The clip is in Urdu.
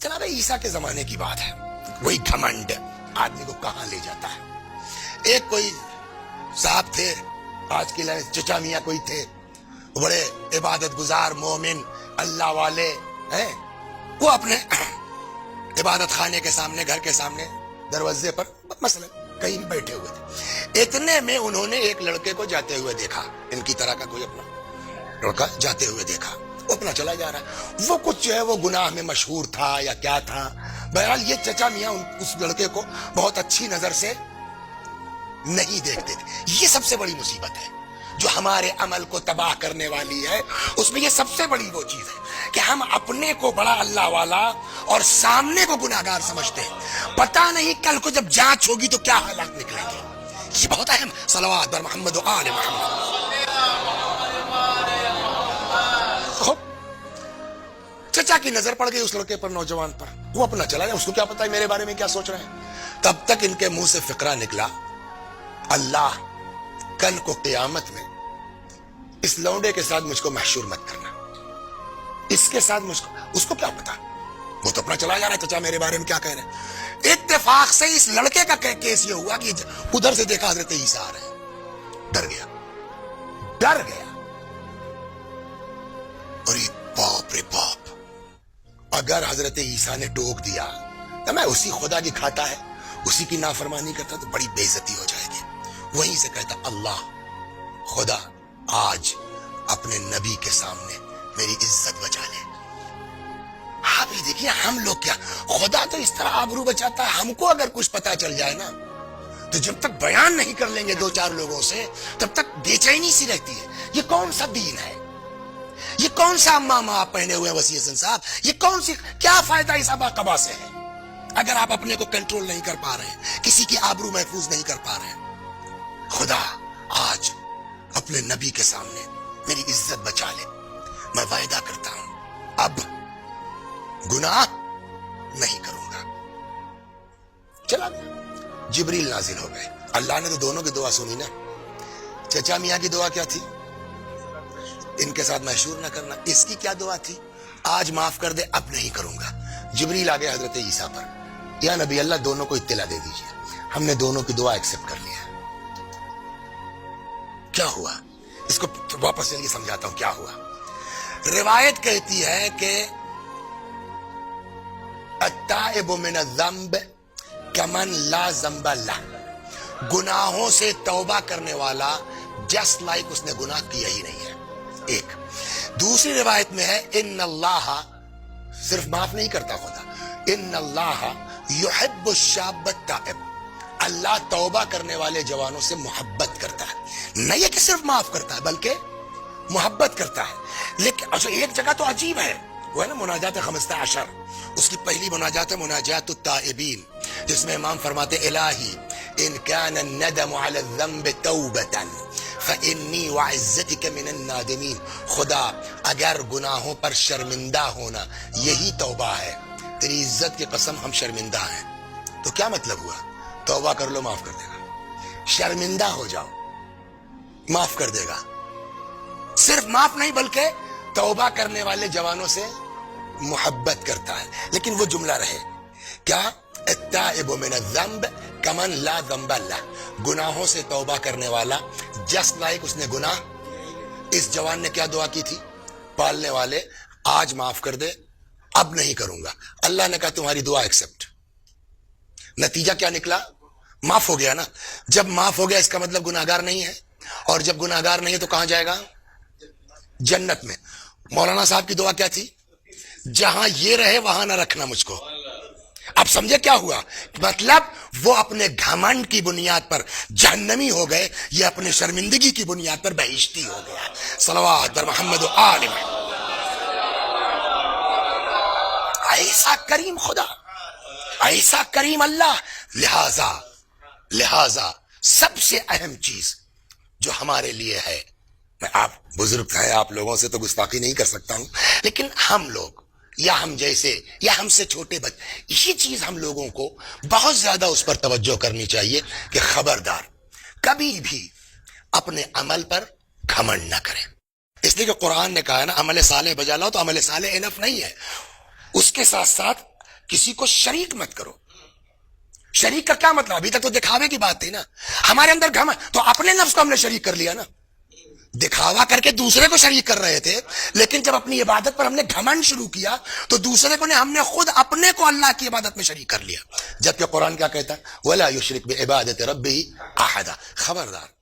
جناب عیسیٰ کے زمانے کی بات ہے. وہی گھمنڈ آدمی کو کہاں لے جاتا ہے. ایک کوئی صاحب تھے, آج کے لیے چچا میاں کوئی تھے, بڑے عبادت گزار مومن اللہ والے ہیں. وہ اپنے عبادت خانے کے سامنے, گھر کے سامنے دروازے پر مثلا کہیں بھی بیٹھے ہوئے تھے. اتنے میں انہوں نے ایک لڑکے کو جاتے ہوئے دیکھا, ان کی طرح کا کوئی اپنا لڑکا جاتے ہوئے دیکھا, وہ اپنا چلا جا رہا ہے. وہ کچھ جو ہے وہ گناہ میں مشہور تھا یا کیا تھا, بہرحال یہ چچا میاں اس لڑکے کو بہت اچھی نظر سے نہیں دیکھتے تھے. یہ سب سے بڑی مصیبت ہے جو ہمارے عمل کو تباہ کرنے والی ہے. اس میں یہ سب سے بڑی وہ چیز ہے کہ ہم اپنے کو بڑا اللہ والا اور سامنے کو گناہگار سمجھتے ہیں. پتہ نہیں کل کو جب جانچ ہوگی تو کیا حالات نکلیں گے. یہ بہت اہم. صلوات بر محمد و آل محمد. چچا کی نظر پڑ گئی اس لڑکے پر, نوجوان پر. وہ اپنا چلا گیا, اس کو کیا پتا ہے میرے بارے میں کیا سوچ رہے ہیں. تب تک ان کے منہ سے فقرہ نکلا, اللہ کل کو قیامت میں اس لونڈے کے ساتھ مجھ کو محشور مت کرنا, اس کے ساتھ مجھ کو. اس کو کیا پتا, وہ تو اپنا چلا جا رہا ہے, چچا میرے بارے میں کیا کہہ رہے ہیں. اتفاق سے اس لڑکے کا کیس یہ ہوا کہ ادھر سے دیکھا حضرت عیسیٰ آ رہے ہیں, ڈر گیا, ڈر گیا. اور یہ باپ رے باپ, اگر حضرت عیسیٰ نے ٹوک دیا تو میں اسی خدا کی کھاتا ہے, اسی کی نافرمانی کرتا تو بڑی بے عزتی ہو جائے گی. وہیں سے کہتا اللہ خدا آج اپنے نبی کے سامنے میری عزت بچا لے. آپ ہی دیکھیے ہم لوگ کیا, خدا تو اس طرح آبرو بچاتا ہے. ہم کو اگر کچھ پتا چل جائے نا تو جب تک بیان نہیں کر لیں گے دو چار لوگوں سے تب تک بے چینی سی رہتی ہے. یہ کون سا دین ہے, یہ کون سا امامہ آپ پہنے ہوئے وسیع حسن صاحب, یہ کون سی, کیا فائدہ اس ابا قبا سے ہے اگر آپ اپنے کو کنٹرول نہیں کر پا رہے ہیں, کسی کی آبرو محفوظ نہیں کر پا رہے ہیں. خدا آج اپنے نبی کے سامنے میری عزت بچا لے. میں وعدہ کرتا ہوں اب گناہ نہیں کروں گا. چلا گیا. جبریل نازل ہو گئے. اللہ نے تو دونوں کی دعا سنی نا. چچا میاں کی دعا کیا تھی, ان کے ساتھ محشور نہ کرنا. اس کی کیا دعا تھی, آج معاف کر دے اب نہیں کروں گا. جبریل آ گئے حضرت عیسیٰ پر, یا نبی اللہ دونوں کو اطلاع دے دیجیے, ہم نے دونوں کی دعا ایکسپٹ کر لیا. کیا ہوا, اس کو واپس چلیے سمجھاتا ہوں کیا ہوا. روایت کہتی ہے کہ التائب من الذنب کمن لا ذنب لہ, گناہوں سے توبہ کرنے والا جسٹ لائک اس نے گناہ کیا ہی نہیں ہے. ایک دوسری روایت میں ہے ان اللہ, صرف معاف نہیں کرتا خدا, ان اللہ یحب الشاب التائب, اللہ توبہ کرنے والے جوانوں سے محبت کرتا ہے. نہیں ہے کہ صرف معاف کرتا ہے بلکہ محبت کرتا ہے. لیکن اچھا ایک جگہ تو عجیب ہے, وہ ہے نا مناجات 15, اس کی پہلی مناجات ہے مناجات التائبین, جس میں امام فرماتے الہی ان کان الندم علی الذنب توبۃ فانی وعزتک من النادمین. خدا اگر گناہوں پر شرمندہ ہونا یہی توبہ ہے, تیری عزت کی قسم ہم شرمندہ ہیں. تو کیا مطلب ہوا, توبہ کر لو معاف کر دے گا, شرمندہ ہو جاؤ معاف کر دے گا. صرف معاف نہیں بلکہ توبہ کرنے والے جوانوں سے محبت کرتا ہے. لیکن وہ جملہ رہے کیا, التائب من الذنب کمن لا ذنب لہ, گناہوں سے توبہ کرنے والا جسٹ لائک اس نے گناہ. اس جوان نے کیا دعا کی تھی, پالنے والے آج معاف کر دے اب نہیں کروں گا. اللہ نے کہا تمہاری دعا ایکسپٹ. نتیجہ کیا نکلا, معاف ہو گیا نا. جب معاف ہو گیا اس کا مطلب گناہگار نہیں ہے, اور جب گناہگار نہیں ہے تو کہاں جائے گا, جنت میں. مولانا صاحب کی دعا کیا تھی, جہاں یہ رہے وہاں نہ رکھنا مجھ کو. اب سمجھے کیا ہوا, مطلب وہ اپنے گھمنڈ کی بنیاد پر جہنمی ہو گئے, یہ اپنے شرمندگی کی بنیاد پر بہشتی ہو گیا. صلوات بر محمد و آل محمد. ایسا کریم خدا, ایسا کریم اللہ. لہذا سب سے اہم چیز جو ہمارے لیے ہے, میں آپ بزرگ ہیں, آپ لوگوں سے تو گستاخی نہیں کر سکتا ہوں, لیکن ہم لوگ یا ہم جیسے یا ہم سے چھوٹے بچے, یہ چیز ہم لوگوں کو بہت زیادہ اس پر توجہ کرنی چاہیے کہ خبردار کبھی بھی اپنے عمل پر گھمنڈ نہ کریں. اس لیے کہ قرآن نے کہا ہے نا عمل صالح بجا لاؤ, تو عمل صالح انف نہیں ہے, اس کے ساتھ ساتھ کسی کو شریک مت کرو. شریک کا کیا مطلب؟ ابھی تک تو دکھاوے کی بات تھی نا. ہمارے اندر گھمنڈ، تو اپنے نفس کو ہم نے شریک کر لیا نا. دکھاوا کر کے دوسرے کو شریک کر رہے تھے، لیکن جب اپنی عبادت پر ہم نے گھمنڈ شروع کیا تو دوسرے کو ہم نے خود اپنے کو اللہ کی عبادت میں شریک کر لیا. جبکہ قرآن کیا کہتا ہے؟ وَلَا يُشْرِكْ بِعِبَادَةِ رَبِّهِ أَحَدًا. خبردار